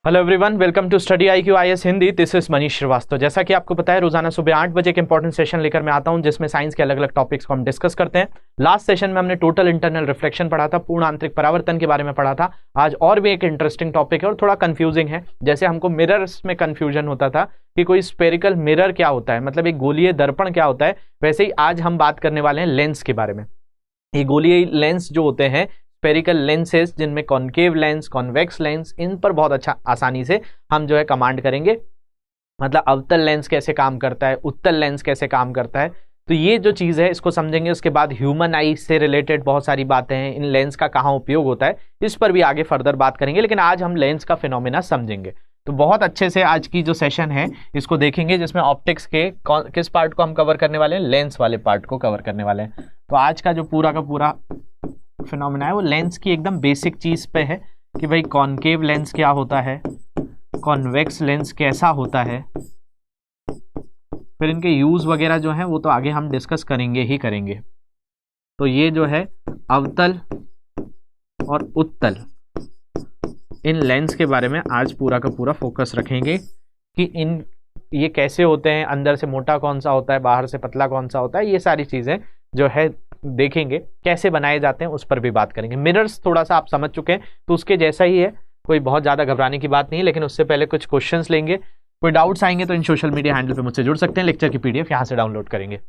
Hello everyone, welcome to study IQ IAS Hindi. This is Manish Srivastava. जैसा कि आपको पता है, रोजाना सुबह 8 बजे के इंपॉर्टेंट सेशन लेकर मैं आता हूं, जिसमें साइंस के अलग अलग टॉपिक्स को हम डिस्कस करते हैं। लास्ट सेशन में हमने टोटल इंटरनल रिफ्लेक्शन पढ़ा था, पूर्ण आंतरिक परावर्तन के बारे में पढ़ा था। आज और भी एक इंटरेस्टिंग टॉपिक है और थोड़ा कंफ्यूजिंग है। जैसे हमको मिरर्स में कंफ्यूजन होता था कि कोई स्पेरिकल मिरर क्या होता है, मतलब एक गोलीय दर्पण क्या होता है, वैसे ही आज हम बात करने वाले हैं लेंस के बारे में। ये गोलीय लेंस जो होते हैं, स्पेरिकल लेंसेज, जिनमें कॉनकेव लेंस, कॉन्वेक्स लेंस, इन पर बहुत अच्छा आसानी से हम जो है कमांड करेंगे। मतलब अवतल लेंस कैसे काम करता है, उत्तल लेंस कैसे काम करता है, तो ये जो चीज़ है इसको समझेंगे। उसके बाद ह्यूमन आई से रिलेटेड बहुत सारी बातें हैं, इन लेंस का कहाँ उपयोग होता है, इस पर भी आगे फर्दर बात करेंगे। लेकिन आज हम लेंस का फिनोमेना समझेंगे। तो बहुत अच्छे से आज की जो सेशन है इसको देखेंगे, जिसमें ऑप्टिक्स के किस पार्ट को हम कवर करने वाले हैं, लेंस वाले पार्ट को कवर करने वाले हैं। तो आज का जो पूरा का पूरा फिनोमेना है वो लेंस की एकदम बेसिक चीज पे है कि भाई कॉनकेव लेंस क्या होता है, कॉन्वेक्स लेंस कैसा होता है, फिर इनके यूज वगैरह जो है वो तो आगे हम डिस्कस करेंगे ही करेंगे। तो ये जो है अवतल और उत्तल, इन लेंस के बारे में आज पूरा का पूरा फोकस रखेंगे कि ये कैसे होते हैं, अंदर से मोटा कौन सा होता है, बाहर से पतला कौन सा होता है, ये सारी चीजें जो है देखेंगे। कैसे बनाए जाते हैं उस पर भी बात करेंगे। मिरर्स थोड़ा सा आप समझ चुके हैं तो उसके जैसा ही है, कोई बहुत ज़्यादा घबराने की बात नहीं है। लेकिन उससे पहले कुछ क्वेश्चंस लेंगे। कोई डाउट्स आएंगे तो इन सोशल मीडिया हैंडल पे मुझसे जुड़ सकते हैं। लेक्चर की PDF यहाँ से डाउनलोड करेंगे।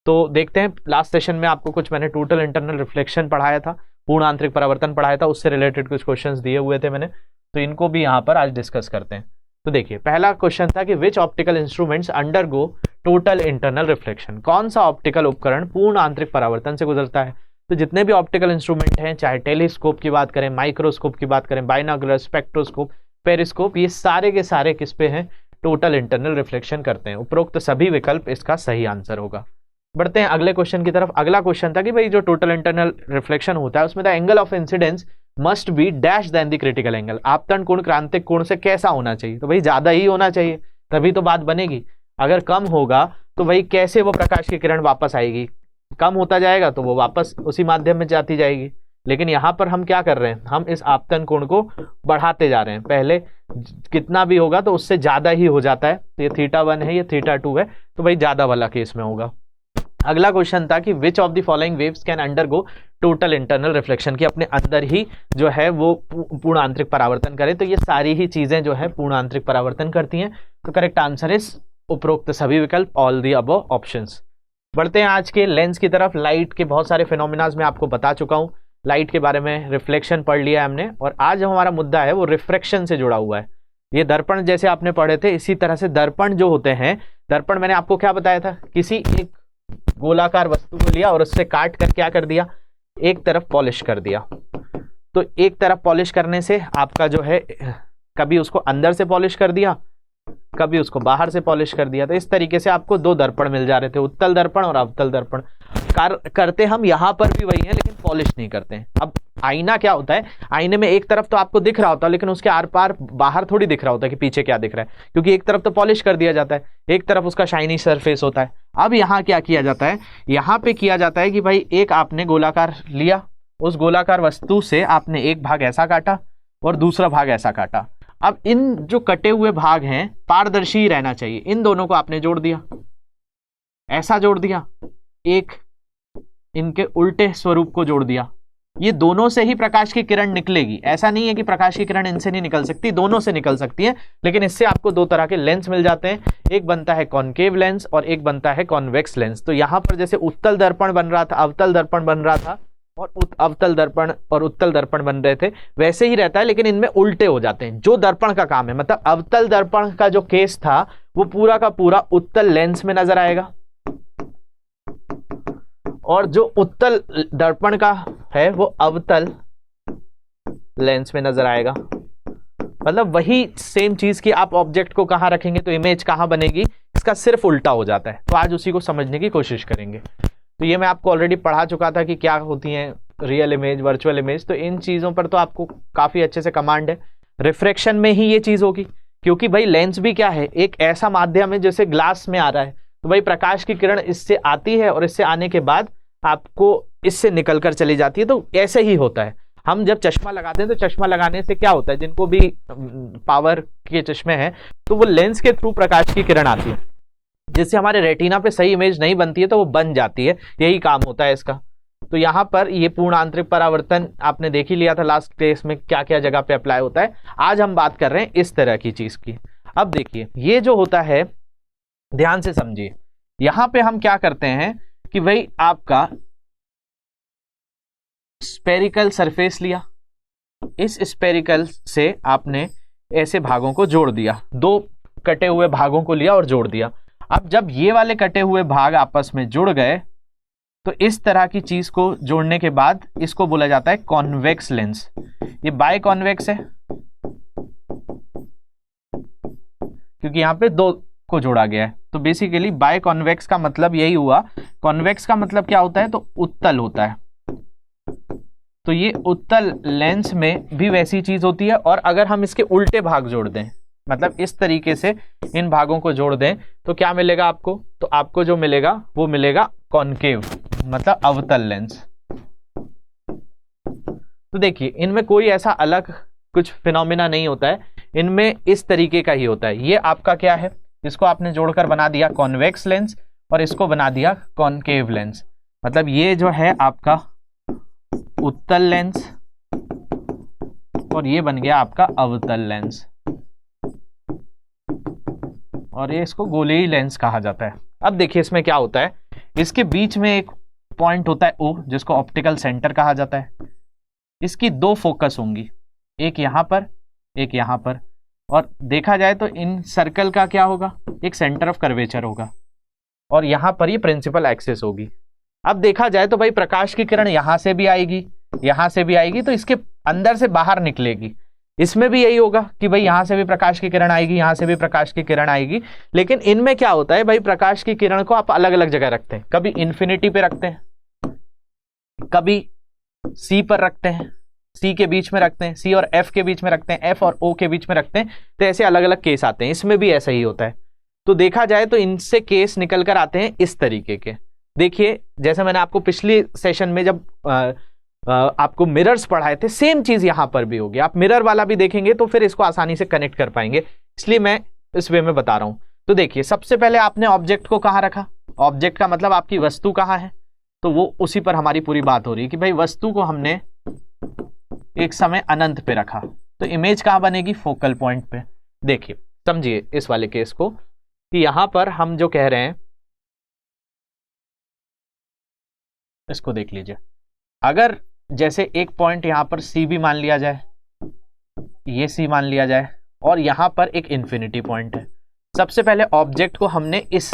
तो देखते हैं, लास्ट सेशन में आपको कुछ मैंने टोटल इंटरनल रिफ्लेक्शन पढ़ाया था, पूर्ण आंतरिक परावर्तन पढ़ाया था, उससे रिलेटेड कुछ क्वेश्चन दिए हुए थे मैंने, तो इनको भी यहाँ पर आज डिस्कस करते हैं। तो देखिए, पहला क्वेश्चन था कि which optical instruments undergo total internal reflection. कौन सा ऑप्टिकल उपकरण पूर्ण आंतरिक परावर्तन से गुजरता है। तो जितने भी ऑप्टिकल इंस्ट्रूमेंट हैं, चाहे टेलीस्कोप की बात करें, माइक्रोस्कोप की बात करें, बाइनोकुलर, स्पेक्ट्रोस्कोप, पेरिस्कोप, ये सारे के सारे किस पे हैं, टोटल इंटरनल रिफ्लेक्शन करते हैं। उपरोक्त सभी विकल्प इसका सही आंसर होगा। बढ़ते हैं अगले क्वेश्चन की तरफ। अगला क्वेश्चन था कि भाई जो टोटल इंटरनल रिफ्लेक्शन होता है उसमें the angle of incidence must be dash then the critical angle. आपतन कोण क्रांतिक कोण से कैसा होना चाहिए, तो भाई ज्यादा ही होना चाहिए, तभी तो बात बनेगी। अगर कम होगा तो भाई कैसे वो प्रकाश की किरण वापस आएगी, कम होता जाएगा तो वो वापस उसी माध्यम में जाती जाएगी। लेकिन यहाँ पर हम क्या कर रहे हैं, हम इस आपतन कोण को बढ़ाते जा रहे हैं। पहले कितना भी होगा तो उससे ज्यादा ही हो जाता है। ये θ1 है, ये θ2 है, तो भाई ज्यादा वाला केस में होगा। अगला क्वेश्चन था कि which of the following waves can undergo total internal reflection, की अपने अंदर ही जो है वो पूर्ण आंतरिक परावर्तन करे। तो ये सारी ही चीजें जो है पूर्ण आंतरिक परावर्तन करती हैं। तो करेक्ट आंसर इज उपरोक्त सभी विकल्प, ऑल दी अबव ऑप्शंस। बढ़ते हैं आज के लेंस की तरफ। लाइट के बहुत सारे फिनोमिनाज में आपको बता चुका हूं, लाइट के बारे में रिफ्लेक्शन पढ़ लिया है हमने, और आज जो हमारा मुद्दा है वो रिफ्रैक्शन से जुड़ा हुआ है। ये दर्पण जैसे आपने पढ़े थे, इसी तरह से दर्पण जो होते हैं, दर्पण मैंने आपको क्या बताया था, किसी एक गोलाकार वस्तु को लिया और उससे काट कर क्या कर दिया, एक तरफ पॉलिश कर दिया। तो एक तरफ पॉलिश करने से आपका जो है, कभी उसको अंदर से पॉलिश कर दिया, कभी उसको बाहर से पॉलिश कर दिया। तो इस तरीके से आपको दो दर्पण मिल जा रहे थे, उत्तल दर्पण और अवतल दर्पण। करते हम यहां पर भी वही है, लेकिन पॉलिश नहीं करते हैं। अब आईना क्या होता है, आईने में एक तरफ तो आपको दिख रहा होता है, लेकिन उसके आर पार बाहर थोड़ी दिख रहा होता है कि पीछे क्या दिख रहा है, क्योंकि एक तरफ तो पॉलिश कर दिया जाता है, एक तरफ उसका शाइनी सरफेस होता है। अब यहाँ क्या किया जाता है, यहाँ पे किया जाता है कि भाई एक आपने गोलाकार लिया, उस गोलाकार वस्तु से आपने एक भाग ऐसा काटा और दूसरा भाग ऐसा काटा। अब इन जो कटे हुए भाग हैं पारदर्शी ही रहना चाहिए, इन दोनों को आपने जोड़ दिया, ऐसा जोड़ दिया, एक इनके उल्टे स्वरूप को जोड़ दिया। ये दोनों से ही प्रकाश की किरण निकलेगी, ऐसा नहीं है कि प्रकाश की किरण इनसे नहीं निकल सकती, दोनों से निकल सकती है। लेकिन इससे आपको दो तरह के लेंस मिल जाते हैं, एक बनता है कॉनकेव लेंस और एक बनता है कॉन्वेक्स लेंस। तो यहां पर जैसे उत्तल दर्पण बन रहा था, अवतल दर्पण बन रहा था, और अवतल दर्पण और उत्तल दर्पण बन रहे थे, वैसे ही रहता है, लेकिन इनमें उल्टे हो जाते हैं। जो दर्पण का काम है, मतलब अवतल दर्पण का जो केस था वो पूरा का पूरा उत्तल लेंस में नजर आएगा, और जो उत्तल दर्पण का है वो अवतल लेंस में नजर आएगा। मतलब वही सेम चीज की आप ऑब्जेक्ट को कहां रखेंगे तो इमेज कहां बनेगी, इसका सिर्फ उल्टा हो जाता है। तो आज उसी को समझने की कोशिश करेंगे। तो ये मैं आपको ऑलरेडी पढ़ा चुका था कि क्या होती हैं रियल इमेज, वर्चुअल इमेज। तो इन चीजों पर तो आपको काफी अच्छे से कमांड है। रिफ्रैक्शन में ही ये चीज होगी, क्योंकि भाई लेंस भी क्या है, एक ऐसा माध्यम है जैसे ग्लास में आ रहा है, तो भाई प्रकाश की किरण इससे आती है और इससे आने के बाद आपको इससे निकल कर चली जाती है। तो ऐसे ही होता है। हम जब चश्मा लगाते हैं तो चश्मा लगाने से क्या होता है, जिनको भी पावर के चश्मे हैं तो वो लेंस के थ्रू प्रकाश की किरण आती है, जिससे हमारे रेटिना पे सही इमेज नहीं बनती है तो वो बन जाती है, यही काम होता है इसका। तो यहाँ पर ये पूर्ण आंतरिक परावर्तन आपने देख ही लिया था लास्ट क्लास में क्या क्या जगह पे अप्लाई होता है। आज हम बात कर रहे हैं इस तरह की चीज की। अब देखिए ये जो होता है, ध्यान से समझिए, यहां पे हम क्या करते हैं कि भाई आपका स्पेरिकल सरफेस लिया, इस स्पेरिकल से आपने ऐसे भागों को जोड़ दिया, दो कटे हुए भागों को लिया और जोड़ दिया। अब जब ये वाले कटे हुए भाग आपस में जुड़ गए तो इस तरह की चीज को जोड़ने के बाद इसको बोला जाता है कॉन्वेक्स लेंस। ये बाय कॉन्वेक्स है क्योंकि यहां पे दो को जोड़ा गया है, तो बेसिकली बाय कॉन्वेक्स का मतलब यही हुआ। कॉन्वेक्स का मतलब क्या होता है, तो उत्तल होता है। तो ये उत्तल लेंस में भी वैसी चीज होती है, और अगर हम इसके उल्टे भाग जोड़ दें, मतलब इस तरीके से इन भागों को जोड़ दें, तो क्या मिलेगा आपको, तो आपको जो मिलेगा वो मिलेगा कॉनकेव, मतलब अवतल लेंस। तो देखिए इनमें कोई ऐसा अलग कुछ फिनोमिना नहीं होता है, इनमें इस तरीके का ही होता है। ये आपका क्या है, इसको आपने जोड़कर बना दिया कॉन्वेक्स लेंस और इसको बना दिया कॉनकेव लेंस। मतलब ये जो है आपका उत्तल लेंस और ये बन गया आपका अवतल लेंस, और ये इसको गोलेई लेंस कहा जाता है। अब देखिए इसमें क्या होता है, इसके बीच में एक पॉइंट होता है O, जिसको ऑप्टिकल सेंटर कहा जाता है। इसकी दो फोकस होंगी, एक यहां पर एक यहां पर, और देखा जाए तो इन सर्कल का क्या होगा, एक सेंटर ऑफ कर्वेचर होगा, और यहां पर ये प्रिंसिपल एक्सिस होगी। अब देखा जाए तो भाई प्रकाश की किरण यहां से भी आएगी, यहां से भी आएगी, तो इसके अंदर से बाहर निकलेगी। इसमें भी यही होगा कि भाई यहां से भी प्रकाश की किरण आएगी, यहां से भी प्रकाश की किरण आएगी। लेकिन इनमें क्या होता है भाई, प्रकाश की किरण को आप अलग अलग जगह रखते हैं, कभी इन्फिनिटी पे रखते हैं, कभी सी पर रखते हैं, सी के बीच में रखते हैं, सी और एफ के बीच में रखते हैं, एफ और ओ के बीच में रखते हैं। तो ऐसे अलग अलग केस आते हैं, इसमें भी ऐसा ही होता है। तो देखा जाए तो इनसे केस निकल कर आते हैं इस तरीके के। देखिए जैसे मैंने आपको पिछले सेशन में जब आपको मिरर्स पढ़ाए थे, सेम चीज यहां पर भी होगी। आप मिरर वाला भी देखेंगे तो फिर इसको आसानी से कनेक्ट कर पाएंगे, इसलिए मैं इस वे में बता रहा हूं। तो देखिए सबसे पहले आपने ऑब्जेक्ट को कहां रखा, ऑब्जेक्ट का मतलब आपकी वस्तु कहां है, तो वो उसी पर हमारी पूरी बात हो रही है कि भाई वस्तु को हमने एक समय अनंत पे रखा, तो इमेज कहां बनेगी, फोकल पॉइंट पे। देखिए समझिए इस वाले केस को कि यहां पर हम जो कह रहे हैं, इसको देख लीजिए। अगर जैसे एक पॉइंट यहां पर सी भी मान लिया जाए, ये सी मान लिया जाए, और यहां पर एक इंफिनिटी पॉइंट है। सबसे पहले ऑब्जेक्ट को हमने इस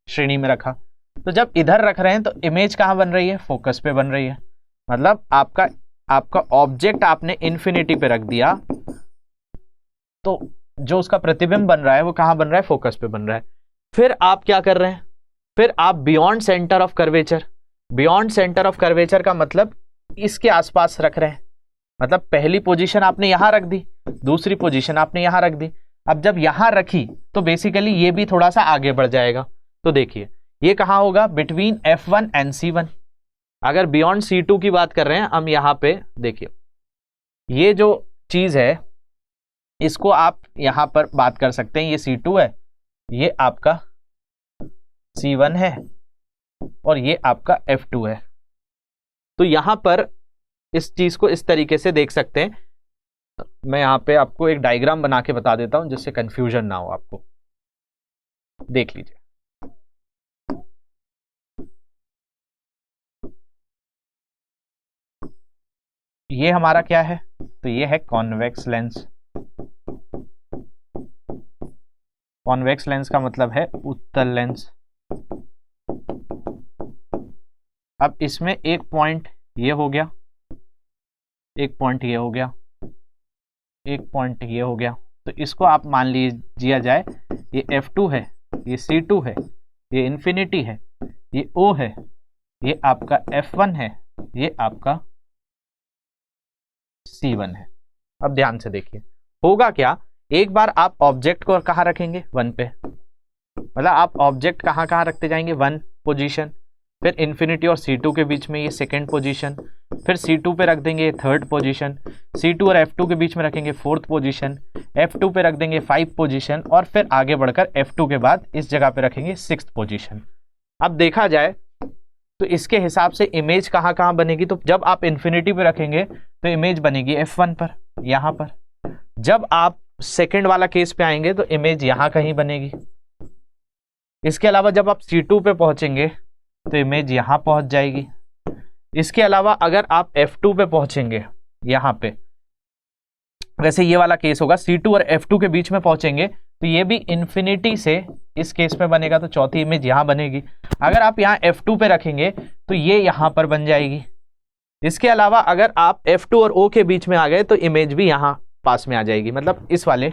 श्रेणी में रखा, तो जब इधर रख रहे हैं तो इमेज कहां बन रही है, फोकस पे बन रही है। मतलब आपका ऑब्जेक्ट आपने इंफिनिटी पे रख दिया, तो जो उसका प्रतिबिंब बन रहा है वो कहां बन रहा है, फोकस पे बन रहा है। फिर आप क्या कर रहे हैं, फिर आप beyond centre of curvature, beyond centre of curvature का मतलब इसके आसपास रख रहे हैं। मतलब पहली पोजीशन आपने यहां रख दी, दूसरी पोजीशन आपने यहां रख दी। अब जब यहां रखी तो बेसिकली ये भी थोड़ा सा आगे बढ़ जाएगा। तो देखिए ये कहां होगा, बिटवीन F1 एंड C1। अगर बियॉन्ड C2 की बात कर रहे हैं हम, यहां पे देखिए ये जो चीज है इसको आप यहां पर बात कर सकते हैं, ये C2 है, ये आपका C1 है, और ये आपका F2 है। तो यहां पर इस चीज को इस तरीके से देख सकते हैं। मैं यहां पे आपको एक डायग्राम बना के बता देता हूं जिससे कंफ्यूजन ना हो आपको। देख लीजिए, ये हमारा क्या है, तो ये है कॉन्वेक्स लेंस। कॉन्वेक्स लेंस का मतलब है उत्तल लेंस। अब इसमें एक पॉइंट ये हो गया, एक पॉइंट ये हो गया, एक पॉइंट ये हो गया। तो इसको आप मान लीजिए जाए ये F2 है, ये C2 है, ये इंफिनिटी है, ये O है, ये आपका F1 है, ये आपका C1 है। अब ध्यान से देखिए होगा क्या, एक बार आप ऑब्जेक्ट को कहां रखेंगे, 1 पे। मतलब आप ऑब्जेक्ट कहां कहां रखते जाएंगे, 1 पोजीशन। फिर इन्फिनिटी और C2 के बीच में ये सेकेंड पोजीशन, फिर C2 पे रख देंगे थर्ड पोजीशन, C2 और F2 के बीच में रखेंगे फोर्थ पोजीशन, F2 पे रख देंगे 5 पोजीशन, और फिर आगे बढ़कर F2 के बाद इस जगह पे रखेंगे 6th पोजीशन। अब देखा जाए तो इसके हिसाब से इमेज कहाँ कहाँ बनेगी, तो जब आप इन्फिनिटी पे रखेंगे तो इमेज बनेगी F1 पर, यहाँ पर। जब आप सेकेंड वाला केस पे आएंगे तो इमेज यहाँ कहीं बनेगी। इसके अलावा जब आप C2 पे पहुंचेंगे तो इमेज यहाँ पहुंच जाएगी। इसके अलावा अगर आप F2 पे पहुंचेंगे यहाँ पे, वैसे ये वाला केस होगा, C2 और F2 के बीच में पहुंचेंगे तो ये भी इन्फिनिटी से इस केस पे बनेगा, तो चौथी इमेज यहाँ बनेगी। अगर आप यहाँ F2 पे रखेंगे तो ये यहाँ पर बन जाएगी। इसके अलावा अगर आप F2 और O के बीच में आ गए तो इमेज भी यहाँ पास में आ जाएगी, मतलब इस वाले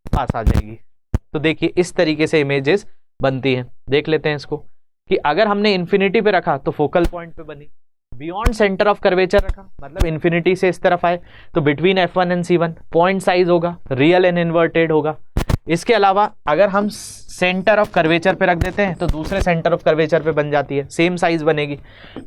पास आ जाएगी। तो देखिए इस तरीके से इमेजेस बनती हैं। देख लेते हैं इसको कि अगर हमने इन्फिनिटी पे रखा तो फोकल पॉइंट पे बनी, बियॉन्ड सेंटर ऑफ कर्वेचर रखा मतलब इन्फिनिटी से इस तरफ आए तो between F1 and C1 point size होगा, रियल एंड इन्वर्टेड होगा। इसके अलावा अगर हम सेंटर ऑफ कर्वेचर पे रख देते हैं तो दूसरे सेंटर ऑफ कर्वेचर पे बन जाती है, सेम साइज बनेगी।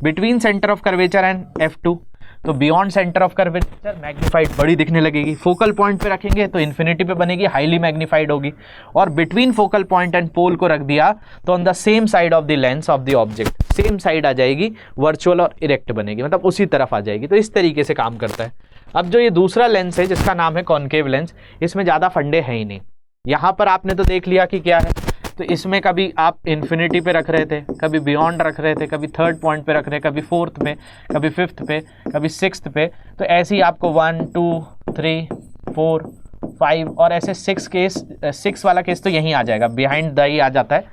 Between centre of curvature and F2 तो beyond centre of curvature magnified बड़ी दिखने लगेगी। फोकल पॉइंट पे रखेंगे तो इन्फिनिटी पे बनेगी, हाईली मैग्नीफाइड होगी। और between focal point and pole को रख दिया तो on the same side of the lens of the object, same side आ जाएगी, वर्चुअल और इरेक्ट बनेगी, मतलब उसी तरफ आ जाएगी। तो इस तरीके से काम करता है। अब जो ये दूसरा लेंस है जिसका नाम है कॉनकेव लेंस, इसमें ज़्यादा फंडे हैं ही नहीं। यहाँ पर आपने तो देख लिया कि क्या है, तो इसमें कभी आप इन्फिनिटी पे रख रहे थे, कभी बियॉन्ड रख रहे थे, कभी थर्ड पॉइंट पे रख रहे, कभी फोर्थ पे, कभी फिफ्थ पे, कभी सिक्स्थ पे। तो ऐसे ही आपको 1 2 3 4 5 और ऐसे 6 वाला केस तो यहीं आ जाएगा, बिहाइंड द ही आ जाता है।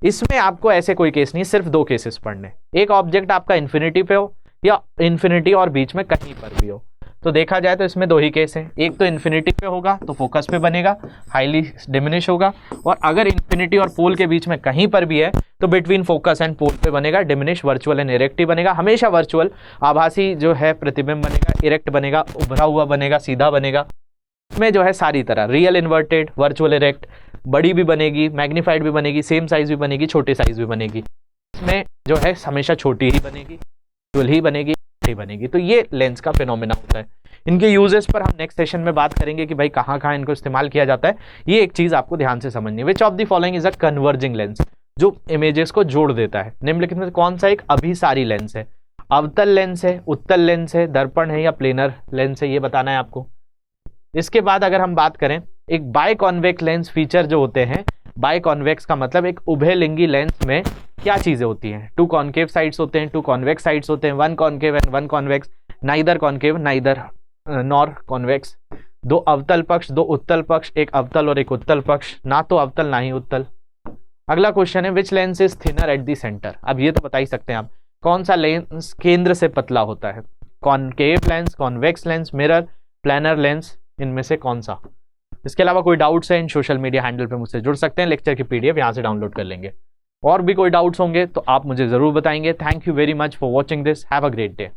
इसमें आपको ऐसे कोई केस नहीं, सिर्फ 2 केसेस पढ़ने। एक ऑब्जेक्ट आपका इन्फिनिटी पे हो या इन्फिनिटी और बीच में कहीं पर भी हो। तो देखा जाए तो इसमें 2 ही केस हैं। एक तो इन्फिनिटी पे होगा तो फोकस पे बनेगा, हाईली डिमिनिश होगा। और अगर इन्फिनिटी और पोल के बीच में कहीं पर भी है तो बिटवीन फोकस एंड पोल पे बनेगा, डिमिनिश, वर्चुअल एंड इरेक्ट ही बनेगा। हमेशा वर्चुअल, आभासी जो है प्रतिबिंब बनेगा, इरेक्ट बनेगा, उभरा हुआ बनेगा, सीधा बनेगा। इसमें जो है सारी तरह रियल इन्वर्टेड, वर्चुअल इरेक्ट, बड़ी भी बनेगी, मैग्नीफाइड भी बनेगी, सेम साइज भी बनेगी, छोटे साइज भी बनेगी। इसमें जो है हमेशा छोटी ही बनेगी, वर्चुअल ही बनेगी, बनेगी। तो ये लेंस का फिनोमेना होता है। इनके यूजेस पर हम नेक्स्ट सेशन में बात करेंगे कि भाई कहाँ कहाँ इनको इस्तेमाल किया जाता है। ये एक चीज आपको ध्यान से समझनी है। Which of the following is a converging lens, जो इमेजेस को जोड़ देता है। निम्नलिखित में कौन सा एक अभिसारी लेंस है? अवतल लेंस है, उत्तल लेंस है, दर्पण है या प्लेनर लेंस है, ये बताना है आपको। इसके बाद अगर हम बात करें, एक बायकॉन्वेक्स लेंस फीचर जो होते हैं, बायकॉन्वेक्स का मतलब एक उभयलिंगी लेंस में क्या चीजें होती हैं? 2 कॉन्केव साइड्स होते हैं, 2 कॉन्वेक्स साइड्स होते हैं, 1 concave and 1 convex, neither concave neither nor convex, 2 अवतल पक्ष, 2 उत्तल पक्ष, एक अवतल और एक उत्तल पक्ष, ना तो अवतल ना ही उत्तल। अगला क्वेश्चन है which lens is thinner at the centre. अब ये तो बता ही सकते हैं आप, कौन सा लेंस केंद्र से पतला होता है? Concave lens, convex lens, mirror, planar lens, इनमें से कौन सा? इसके अलावा कोई डाउट्स है इन सोशल मीडिया हैंडल पे मुझसे जुड़ सकते हैं, लेक्चर की PDF यहाँ से डाउनलोड कर लेंगे। और भी कोई डाउट्स होंगे तो आप मुझे जरूर बताएंगे। Thank you very much for watching this, have a great day.